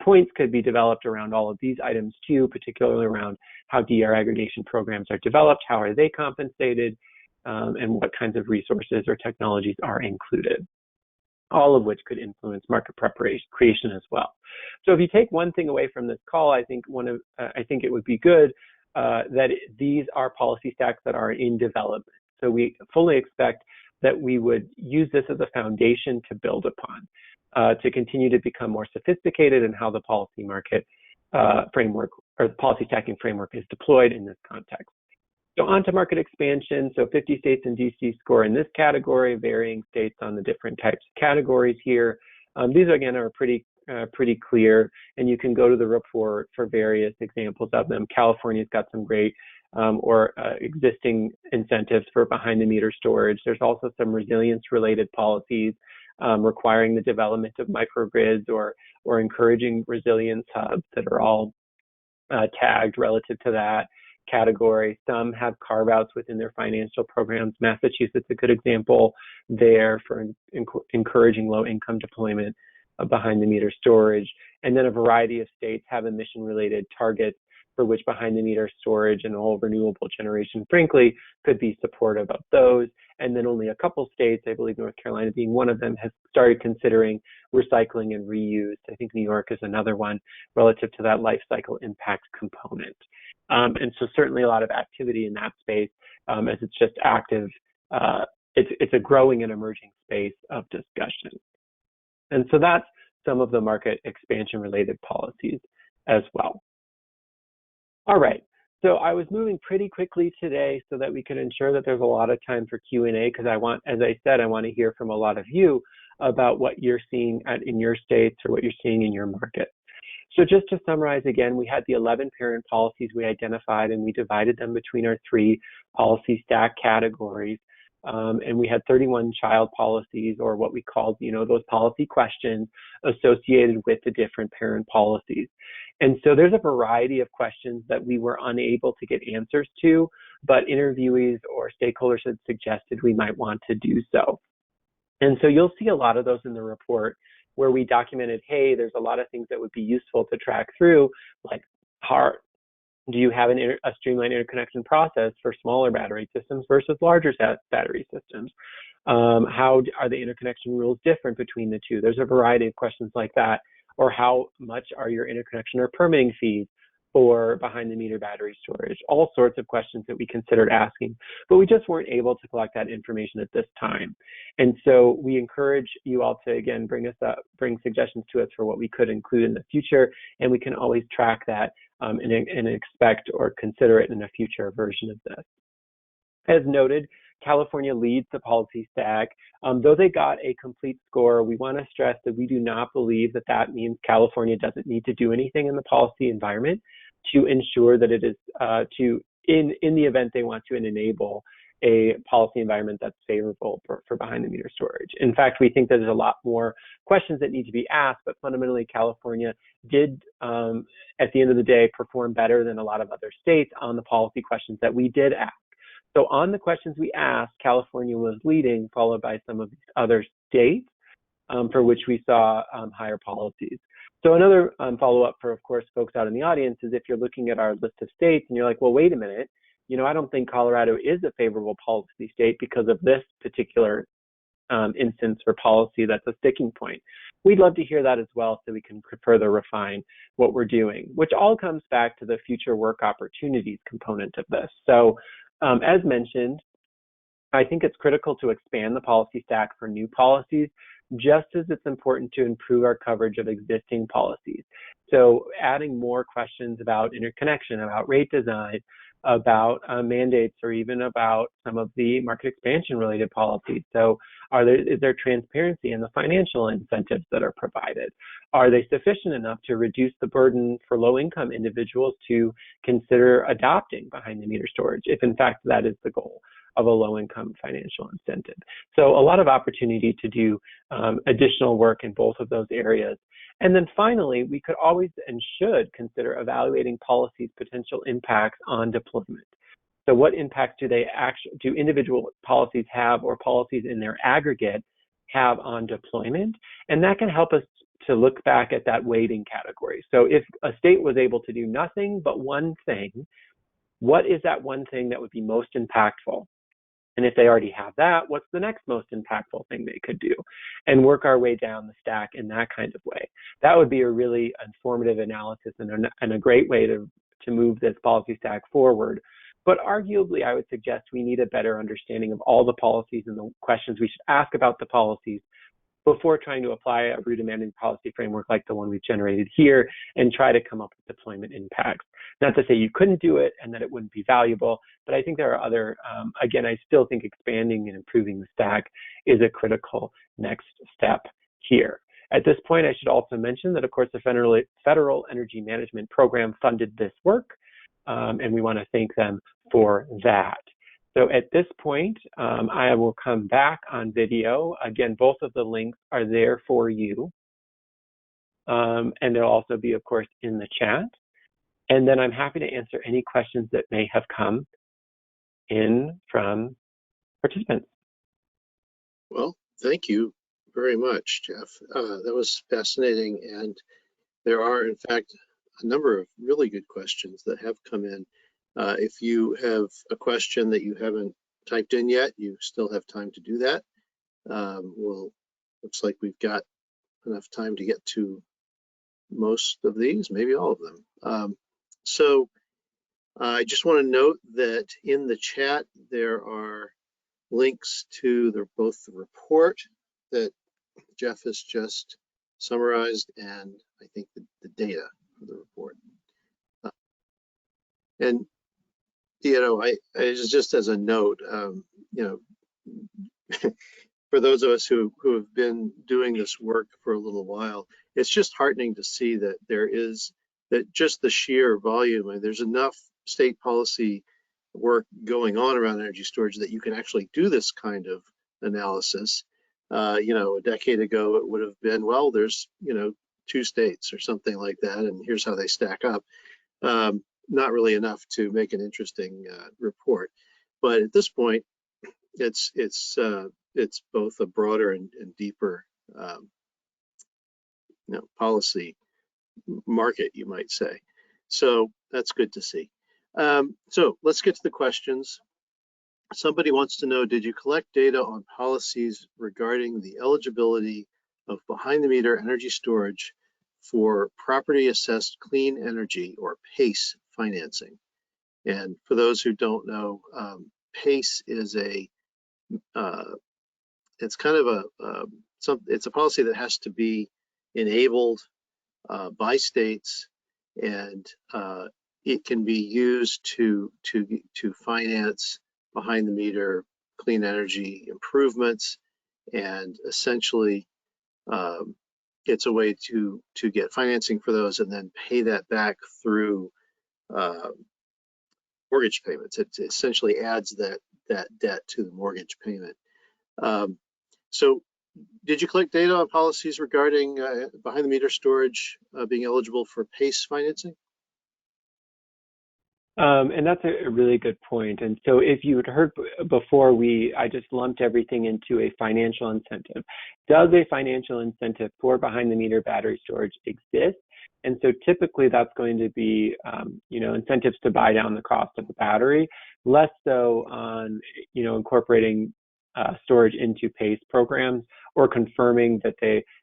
points could be developed around all of these items too, particularly around how DR aggregation programs are developed, how are they compensated, and what kinds of resources or technologies are included, all of which could influence market creation as well. So if you take one thing away from this call, I think it would be good that these are policy stacks that are in development. So we fully expect that we would use this as a foundation to build upon, to continue to become more sophisticated in how the policy market framework or the policy stacking framework is deployed in this context. So on to market expansion. So 50 states in DC score in this category, varying states on the different types of categories here. These again are pretty clear, and you can go to the report for various examples of them. California's got some great existing incentives for behind the meter storage. There's also some resilience related policies requiring the development of microgrids or encouraging resilience hubs that are all tagged relative to that category. Some have carve-outs within their financial programs. Massachusetts, a good example there for encouraging low-income deployment of behind-the-meter storage. And then a variety of states have emission-related targets for which behind-the-meter storage and all renewable generation, frankly, could be supportive of those. And then only a couple states, I believe North Carolina being one of them, has started considering recycling and reuse. I think New York is another one relative to that life cycle impact component. And so certainly a lot of activity in that space as it's just active. It's a growing and emerging space of discussion. And so that's some of the market expansion related policies as well. All right, so I was moving pretty quickly today so that we could ensure that there's a lot of time for Q&A because as I said, I want to hear from a lot of you about what you're seeing in your states or what you're seeing in your market. So just to summarize again, we had the 11 parent policies we identified and we divided them between our 3 policy stack categories. And we had 31 child policies, or what we called, those policy questions associated with the different parent policies. And so there's a variety of questions that we were unable to get answers to, but interviewees or stakeholders had suggested we might want to do so. And so you'll see a lot of those in the report where we documented, hey, there's a lot of things that would be useful to track through, like do you have a streamlined interconnection process for smaller battery systems versus larger battery systems? How are the interconnection rules different between the two? There's a variety of questions like that. Or how much are your interconnection or permitting fees for behind the meter battery storage, all sorts of questions that we considered asking, but we just weren't able to collect that information at this time. And so we encourage you all to, again, bring suggestions to us for what we could include in the future, and we can always track that and expect or consider it in a future version of this. As noted, California leads the policy stack. Though they got a complete score, we want to stress that we do not believe that that means California doesn't need to do anything in the policy environment to ensure that it is in the event they want to enable a policy environment that's favorable for behind the meter storage. In fact, we think that there's a lot more questions that need to be asked, but fundamentally California did, at the end of the day, perform better than a lot of other states on the policy questions that we did ask. So on the questions we asked, California was leading, followed by some of these other states for which we saw higher policies. So another follow-up for, of course, folks out in the audience is if you're looking at our list of states and you're like, well, wait a minute, I don't think Colorado is a favorable policy state because of this particular instance for policy that's a sticking point. We'd love to hear that as well so we can further refine what we're doing, which all comes back to the future work opportunities component of this. So as mentioned, I think it's critical to expand the policy stack for new policies, just as it's important to improve our coverage of existing policies. So adding more questions about interconnection, about rate design, about mandates, or even about some of the market expansion related policies. So is there transparency in the financial incentives that are provided? Are they sufficient enough to reduce the burden for low income individuals to consider adopting behind the meter storage, if in fact that is the goal of a low income financial incentive? So a lot of opportunity to do additional work in both of those areas. And then finally, we could always and should consider evaluating policy's potential impacts on deployment. So what impacts do individual policies have, or policies in their aggregate have on deployment? And that can help us to look back at that weighting category. So if a state was able to do nothing but one thing, what is that one thing that would be most impactful? And if they already have that, what's the next most impactful thing they could do? And work our way down the stack in that kind of way. That would be a really informative analysis and a great way to move this policy stack forward. But arguably, I would suggest we need a better understanding of all the policies and the questions we should ask about the policies before trying to apply a rudimentary policy framework like the one we've generated here and try to come up with deployment impacts. Not to say you couldn't do it and that it wouldn't be valuable, but I think there are other, again, I still think expanding and improving the stack is a critical next step here. At this point, I should also mention that, of course, the Federal Energy Management Program funded this work, and we want to thank them for that. So at this point, I will come back on video. Again, both of the links are there for you. And they'll also be, of course, in the chat. And then I'm happy to answer any questions that may have come in from participants. Well, thank you very much, Jeff. That was fascinating. And there are, in fact, a number of really good questions that have come in. If you have a question that you haven't typed in yet, you still have time to do that. Looks like we've got enough time to get to most of these, maybe all of them. So I just want to note that in the chat, there are links to both the report that Jeff has just summarized and I think the data for the report. And I just as a note, for those of us who have been doing this work for a little while, it's just heartening to see that that just the sheer volume, and there's enough state policy work going on around energy storage that you can actually do this kind of analysis. A decade ago, it would have been, well, there's, 2 states or something like that, and here's how they stack up. Not really enough to make an interesting report. But at this point, it's both a broader and deeper policy market, you might say. So that's good to see. So let's get to the questions. Somebody wants to know, did you collect data on policies regarding the eligibility of behind the meter energy storage for property assessed clean energy, or PACE financing. And for those who don't know, PACE is it's kind of it's a policy that has to be enabled by states, and it can be used to finance behind the meter clean energy improvements, and essentially it's a way to get financing for those and then pay that back through mortgage payments. It essentially adds that debt to the mortgage payment. So did you collect data on policies regarding behind the meter storage being eligible for PACE financing? And that's a really good point. And so if you had heard before, I just lumped everything into a financial incentive. Does a financial incentive for behind the meter battery storage exist? And so typically that's going to be, incentives to buy down the cost of the battery, less so on, incorporating storage into PACE programs or confirming that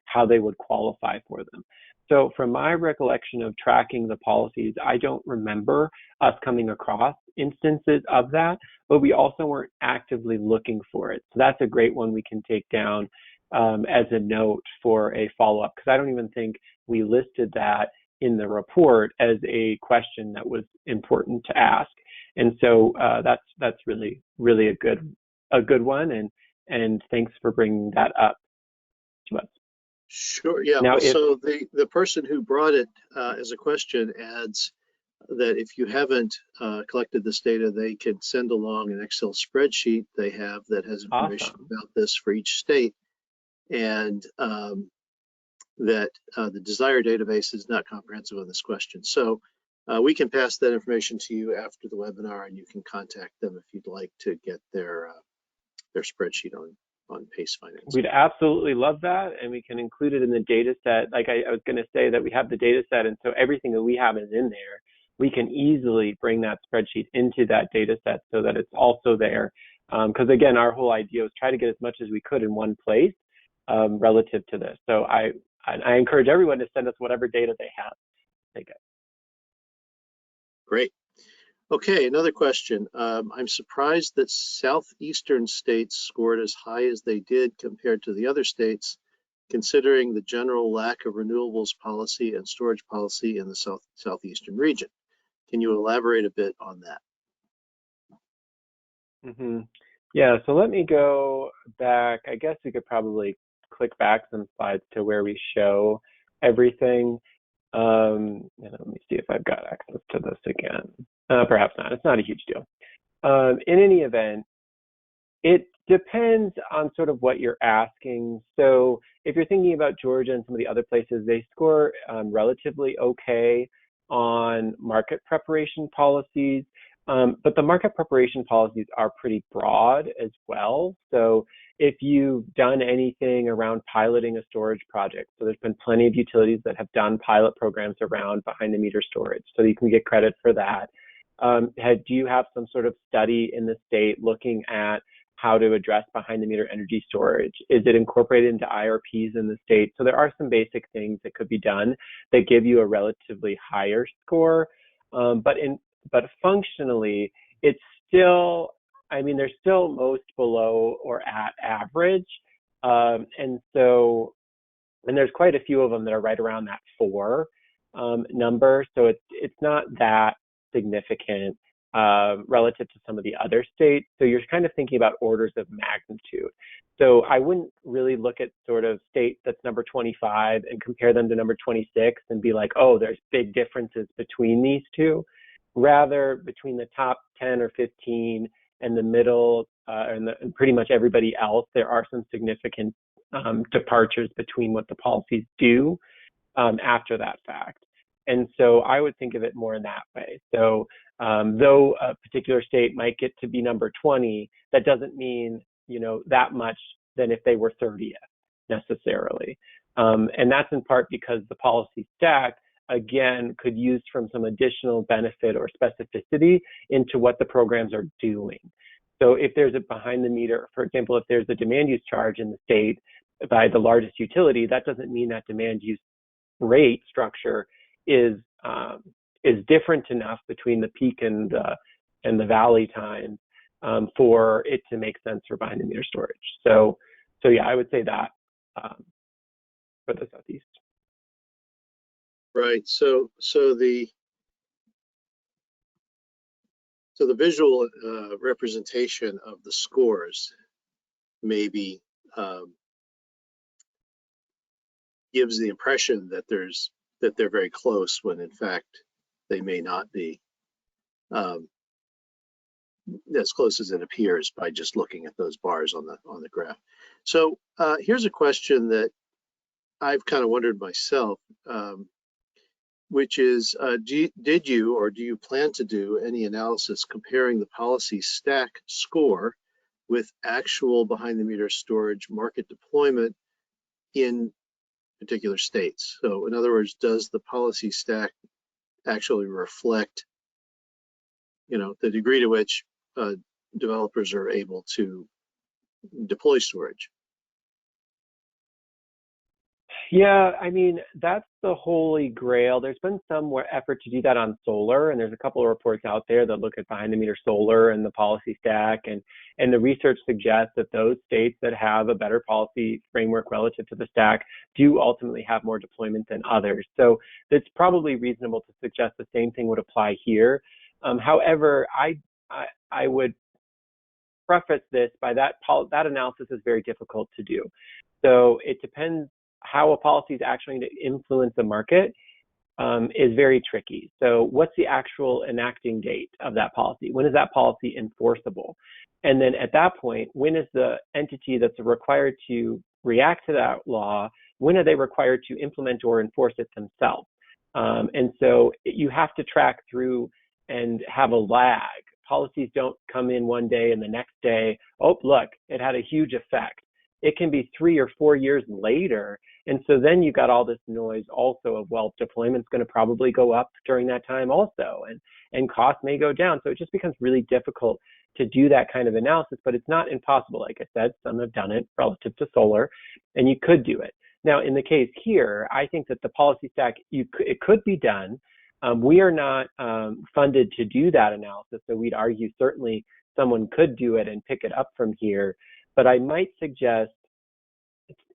how they would qualify for them. So from my recollection of tracking the policies, I don't remember us coming across instances of that, but we also weren't actively looking for it. So that's a great one we can take down as a note for a follow-up, because I don't even think we listed that in the report as a question that was important to ask. And so that's really, really a good one, and thanks for bringing that up to us. Sure, yeah. Now, so the person who brought it as a question adds that if you haven't collected this data, they can send along an Excel spreadsheet they have that has information about this for each state, and that the desired database is not comprehensive on this question. So we can pass that information to you after the webinar, and you can contact them if you'd like to get their spreadsheet on PACE financing. We'd absolutely love that, and we can include it in the data set. Like I was going to say that we have the data set, and so everything that we have is in there. We can easily bring that spreadsheet into that data set so that it's also there. Because again, our whole idea was try to get as much as we could in one place relative to this. So I encourage everyone to send us whatever data they have. Take it. Great. Okay, another question. I'm surprised that southeastern states scored as high as they did compared to the other states, considering the general lack of renewables policy and storage policy in the southeastern region. Can you elaborate a bit on that? Mm-hmm. Yeah, so let me go back. I guess we could probably click back some slides to where we show everything. And let me see if I've got access to this again. Perhaps not. It's not a huge deal. In any event, it depends on sort of what you're asking. So if you're thinking about Georgia and some of the other places, they score relatively okay on market preparation policies. But the market preparation policies are pretty broad as well. So if you've done anything around piloting a storage project, so there's been plenty of utilities that have done pilot programs around behind the meter storage, so you can get credit for that. Do you have some sort of study in the state looking at how to address behind the meter energy storage? Is it incorporated into IRPs in the state? So there are some basic things that could be done that give you a relatively higher score. But functionally, it's still, they're still most below or at average. And there's quite a few of them that are right around that 4 number. So it's not that significant relative to some of the other states. So you're kind of thinking about orders of magnitude. So I wouldn't really look at sort of state that's number 25 and compare them to number 26 and be like, oh, there's big differences between these two. Rather, between the top 10 or 15 and the middle and pretty much everybody else, there are some significant departures between what the policies do after that fact. And so I would think of it more in that way. So though a particular state might get to be number 20, that doesn't mean, that much than if they were 30th necessarily. And that's in part because the policy stack, again, could use from some additional benefit or specificity into what the programs are doing. So if there's a behind the meter, for example, if there's a demand use charge in the state by the largest utility, that doesn't mean that demand use rate structure is different enough between the peak and the valley time for it to make sense for behind the meter storage. So yeah, I would say that for the Southeast. Right. So the visual representation of the scores maybe gives the impression that they're very close when in fact they may not be as close as it appears by just looking at those bars on the graph. So here's a question that I've kind of wondered myself, which is, did you or do you plan to do any analysis comparing the policy stack score with actual behind the meter storage market deployment in particular states? So in other words, does the policy stack actually reflect, the degree to which developers are able to deploy storage? Yeah, I mean, that's the holy grail. There's been some more effort to do that on solar, and there's a couple of reports out there that look at behind the meter solar and the policy stack, and the research suggests that those states that have a better policy framework relative to the stack do ultimately have more deployment than others. So it's probably reasonable to suggest the same thing would apply here. However, I would preface this by that analysis is very difficult to do. So it depends how a policy is actually going to influence the market is very tricky. So what's the actual enacting date of that policy? When is that policy enforceable? And then at that point, when is the entity that's required to react to that law, when are they required to implement or enforce it themselves? And so you have to track through and have a lag. Policies don't come in one day and the next day, oh, look, it had a huge effect. It can be 3 or 4 years later. And so then you got all this noise also of, well, deployment's going to probably go up during that time also, and costs may go down. So it just becomes really difficult to do that kind of analysis, but it's not impossible. Like I said, some have done it relative to solar, and you could do it. Now, in the case here, I think that the policy stack, it could be done. We are not funded to do that analysis, so we'd argue certainly someone could do it and pick it up from here. But I might suggest,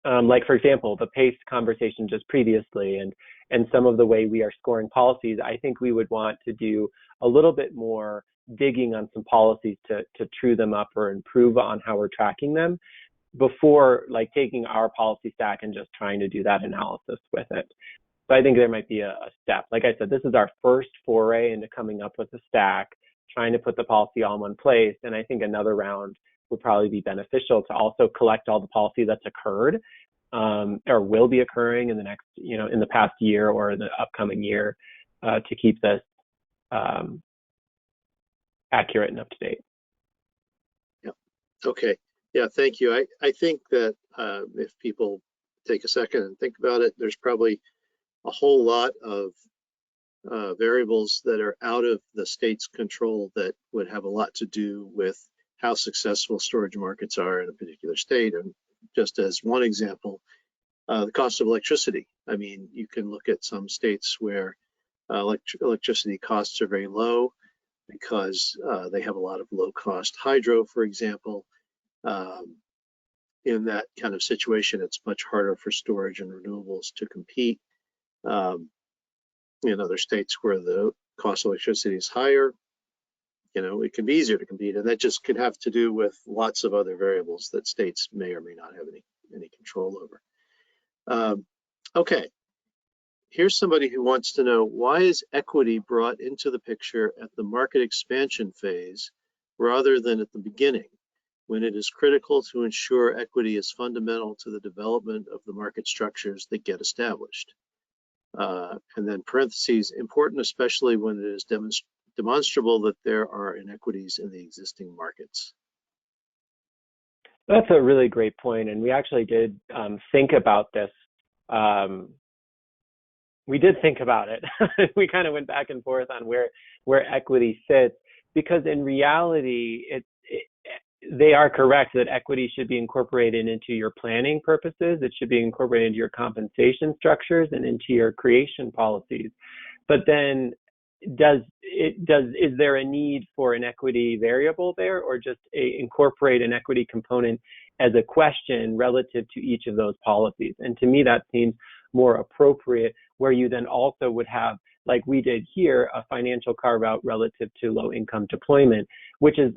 like for example, the PACE conversation just previously, and some of the way we are scoring policies, I think we would want to do a little bit more digging on some policies to true them up or improve on how we're tracking them before like taking our policy stack and just trying to do that analysis with it. So I think there might be a step. Like I said, this is our first foray into coming up with a stack, trying to put the policy all in one place. And I think another round would probably be beneficial to also collect all the policy that's occurred or will be occurring in the next, in the past year or the upcoming year to keep this accurate and up to date. Yeah. Okay. Yeah. Thank you. I think that if people take a second and think about it, there's probably a whole lot of variables that are out of the state's control that would have a lot to do with how successful storage markets are in a particular state. And just as one example, the cost of electricity. I mean, you can look at some states where electricity costs are very low because they have a lot of low-cost hydro, for example. In that kind of situation, it's much harder for storage and renewables to compete. In other states where the cost of electricity is higher, it can be easier to compete, and that just could have to do with lots of other variables that states may or may not have any control over. Okay, here's somebody who wants to know, why is equity brought into the picture at the market expansion phase rather than at the beginning, when it is critical to ensure equity is fundamental to the development of the market structures that get established? And then parentheses, important especially when it is demonstrable that there are inequities in the existing markets. That's a really great point, and we actually did think about this. We did think about it. We kind of went back and forth on where equity sits, because in reality, they are correct that equity should be incorporated into your planning purposes. It should be incorporated into your compensation structures and into your creation policies. But then is there a need for an equity variable there, or just incorporate an equity component as a question relative to each of those policies? And to me, that seems more appropriate, where you then also would have, like we did here, a financial carve out relative to low income deployment, which is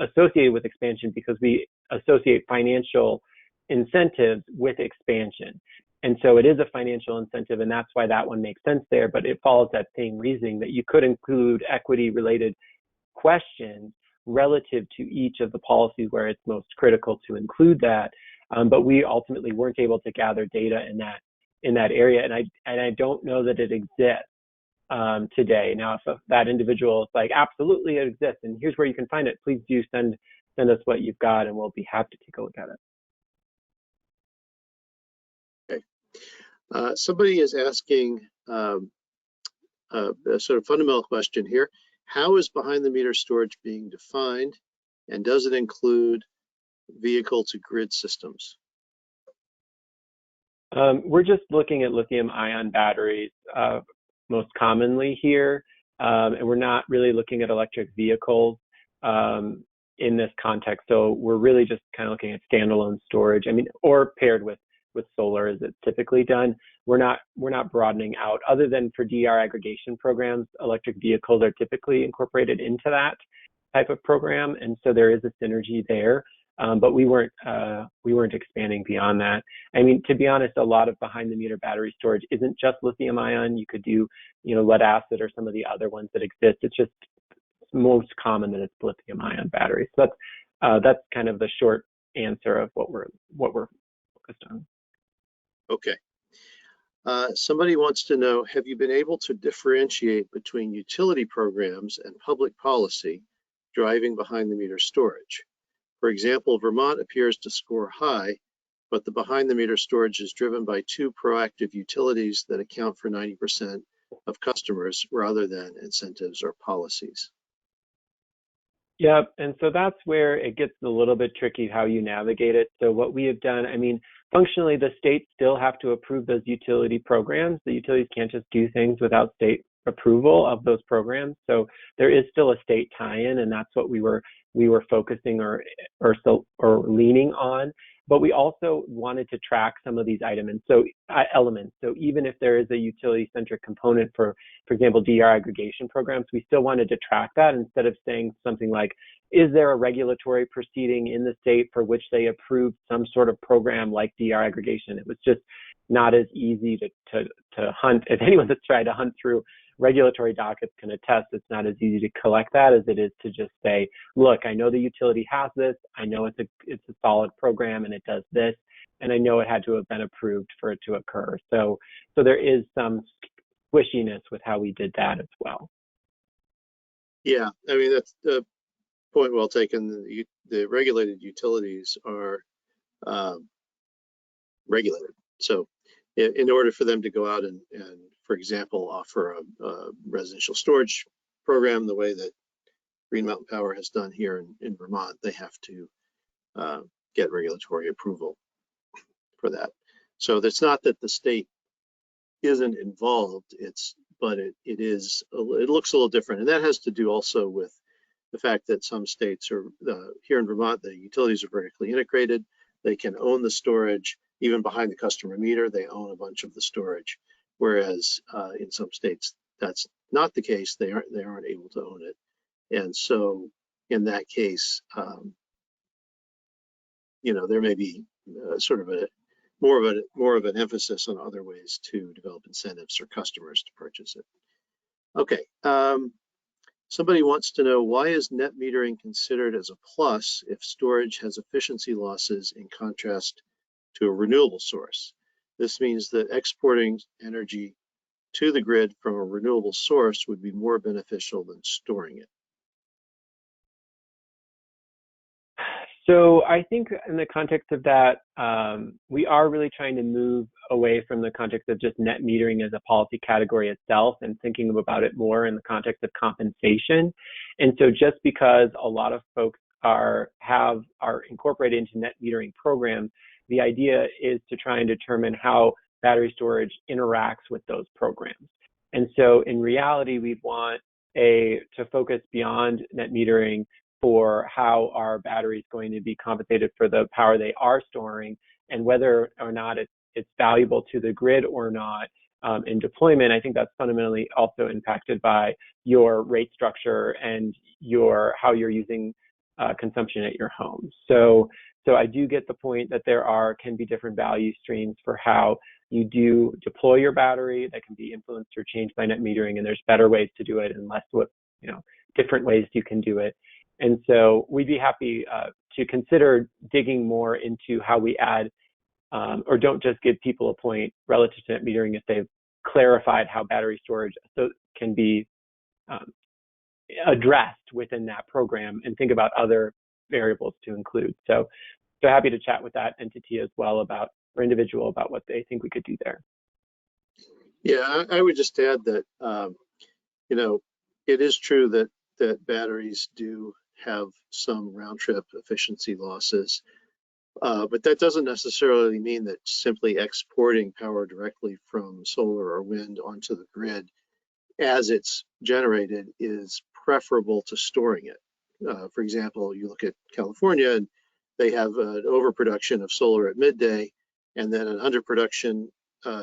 associated with expansion because we associate financial incentives with expansion. And so it is a financial incentive, and that's why that one makes sense there, but it follows that same reasoning that you could include equity-related questions relative to each of the policies where it's most critical to include that. But we ultimately weren't able to gather data in that area, and I don't know that it exists today. Now, if that individual is like, absolutely it exists, and here's where you can find it, please do send us what you've got, and we'll be happy to take a look at it. Somebody is asking a sort of fundamental question here. How is behind the meter storage being defined, and does it include vehicle to grid systems? We're just looking at lithium ion batteries most commonly here, and we're not really looking at electric vehicles in this context. So we're really just kind of looking at standalone storage, or paired with solar as it's typically done. We're not broadening out. Other than for DR aggregation programs, electric vehicles are typically incorporated into that type of program, and so there is a synergy there. But we weren't expanding beyond that. To be honest, a lot of behind the meter battery storage isn't just lithium ion. You could do, lead acid or some of the other ones that exist. It's just most common that it's lithium ion batteries. So that's kind of the short answer of what we're focused on. Okay. Somebody wants to know, have you been able to differentiate between utility programs and public policy driving behind the meter storage? For example, Vermont appears to score high, but the behind the meter storage is driven by two proactive utilities that account for 90% of customers rather than incentives or policies. Yeah, and so that's where it gets a little bit tricky how you navigate it. So what we have done, functionally the states still have to approve those utility programs. The utilities can't just do things without state approval of those programs. So there is still a state tie-in, and that's what we were focusing or leaning on. But we also wanted to track some of these elements. So even if there is a utility-centric component for example, DR aggregation programs, we still wanted to track that instead of saying something like, is there a regulatory proceeding in the state for which they approved some sort of program like DR aggregation? It was just not as easy to hunt. If anyone that's tried to hunt through regulatory dockets can attest, it's not as easy to collect that as it is to just say, look, I know the utility has this, I know it's a solid program and it does this, and I know it had to have been approved for it to occur. So there is some squishiness with how we did that as well. Yeah, that's the point well taken. The regulated utilities are regulated. So in order for them to go out and for example, offer a residential storage program the way that Green Mountain Power has done here in Vermont, they have to get regulatory approval for that. So it's not that the state isn't involved, but it looks a little different. And that has to do also with the fact that some states are, here in Vermont, the utilities are vertically integrated. They can own the storage, even behind the customer meter, they own a bunch of the storage. Whereas in some states, that's not the case. They aren't able to own it. And so in that case, there may be sort of more of an emphasis on other ways to develop incentives for customers to purchase it. Okay. Somebody wants to know, why is net metering considered as a plus if storage has efficiency losses in contrast to a renewable source? This means that exporting energy to the grid from a renewable source would be more beneficial than storing it. So I think in the context of that, we are really trying to move away from the context of just net metering as a policy category itself and thinking about it more in the context of compensation. And so just because a lot of folks are incorporated into net metering programs, the idea is to try and determine how battery storage interacts with those programs. And so in reality, we want to focus beyond net metering for how our battery is going to be compensated for the power they are storing, and whether or not it's valuable to the grid or not in deployment. I think that's fundamentally also impacted by your rate structure and how you're using consumption at your home. So I do get the point that there can be different value streams for how you do deploy your battery that can be influenced or changed by net metering, and there's better ways to do it and different ways you can do it. And so we'd be happy to consider digging more into how we add or don't just give people a point relative to net metering if they've clarified how battery storage can be addressed within that program, and think about other variables to include. So happy to chat with that entity as well about what they think we could do there. Yeah, I would just add that it is true that batteries do have some round trip efficiency losses, but that doesn't necessarily mean that simply exporting power directly from solar or wind onto the grid as it's generated is preferable to storing it. For example, you look at California, and they have an overproduction of solar at midday and then an underproduction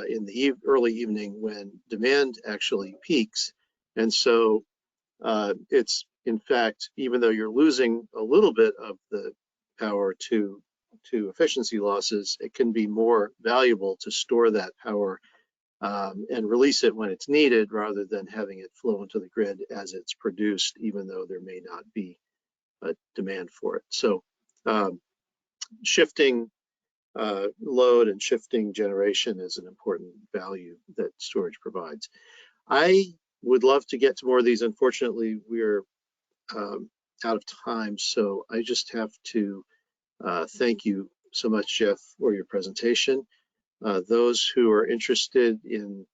in the early evening when demand actually peaks. And so it's, in fact, even though you're losing a little bit of the power to efficiency losses, it can be more valuable to store that power and release it when it's needed, rather than having it flow into the grid as it's produced, even though there may not be a demand for it. So shifting load and shifting generation is an important value that storage provides. I would love to get to more of these. Unfortunately, we're out of time, so I just have to thank you so much, Jeff, for your presentation. Those who are interested in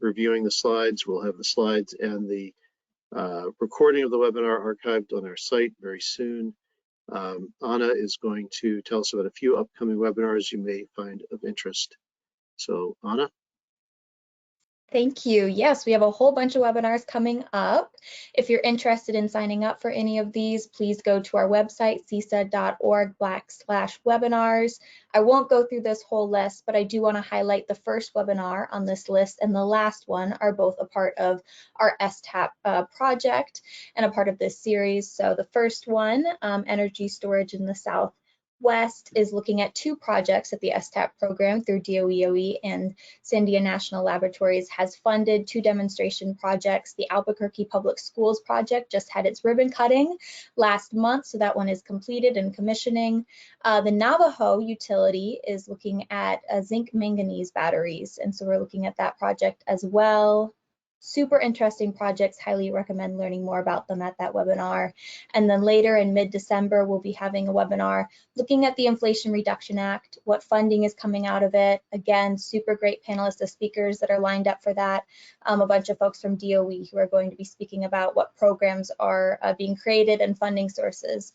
reviewing the slides, we'll have the slides and the recording of the webinar archived on our site very soon. Anna is going to tell us about a few upcoming webinars you may find of interest. So, Anna? Thank you. Yes, we have a whole bunch of webinars coming up. If you're interested in signing up for any of these, please go to our website, cesa.org/webinars. I won't go through this whole list, but I do want to highlight the first webinar on this list and the last one are both a part of our STAP project and a part of this series. So the first one, energy storage in the Southwest, is looking at two projects that the STAP program through DOE and Sandia National Laboratories has funded, two demonstration projects. The Albuquerque Public Schools project just had its ribbon cutting last month, so that one is completed and commissioning. The Navajo utility is looking at zinc manganese batteries, and so we're looking at that project as well. Super interesting projects, highly recommend learning more about them at that webinar. And then later in mid-December, we'll be having a webinar looking at the Inflation Reduction Act, what funding is coming out of it. Again, super great panelists of speakers that are lined up for that. A bunch of folks from DOE who are going to be speaking about what programs are being created and funding sources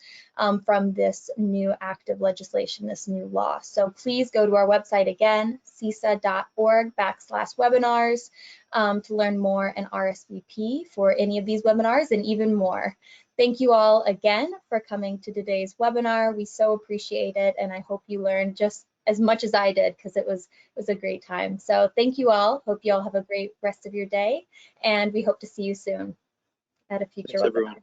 from this new act of legislation, this new law. So please go to our website again, cesa.org/webinars. To learn more and RSVP for any of these webinars and even more. Thank you all again for coming to today's webinar. We so appreciate it, and I hope you learned just as much as I did, because it was a great time. So thank you all. Hope you all have a great rest of your day, and we hope to see you soon at a future webinar. Thanks, everyone.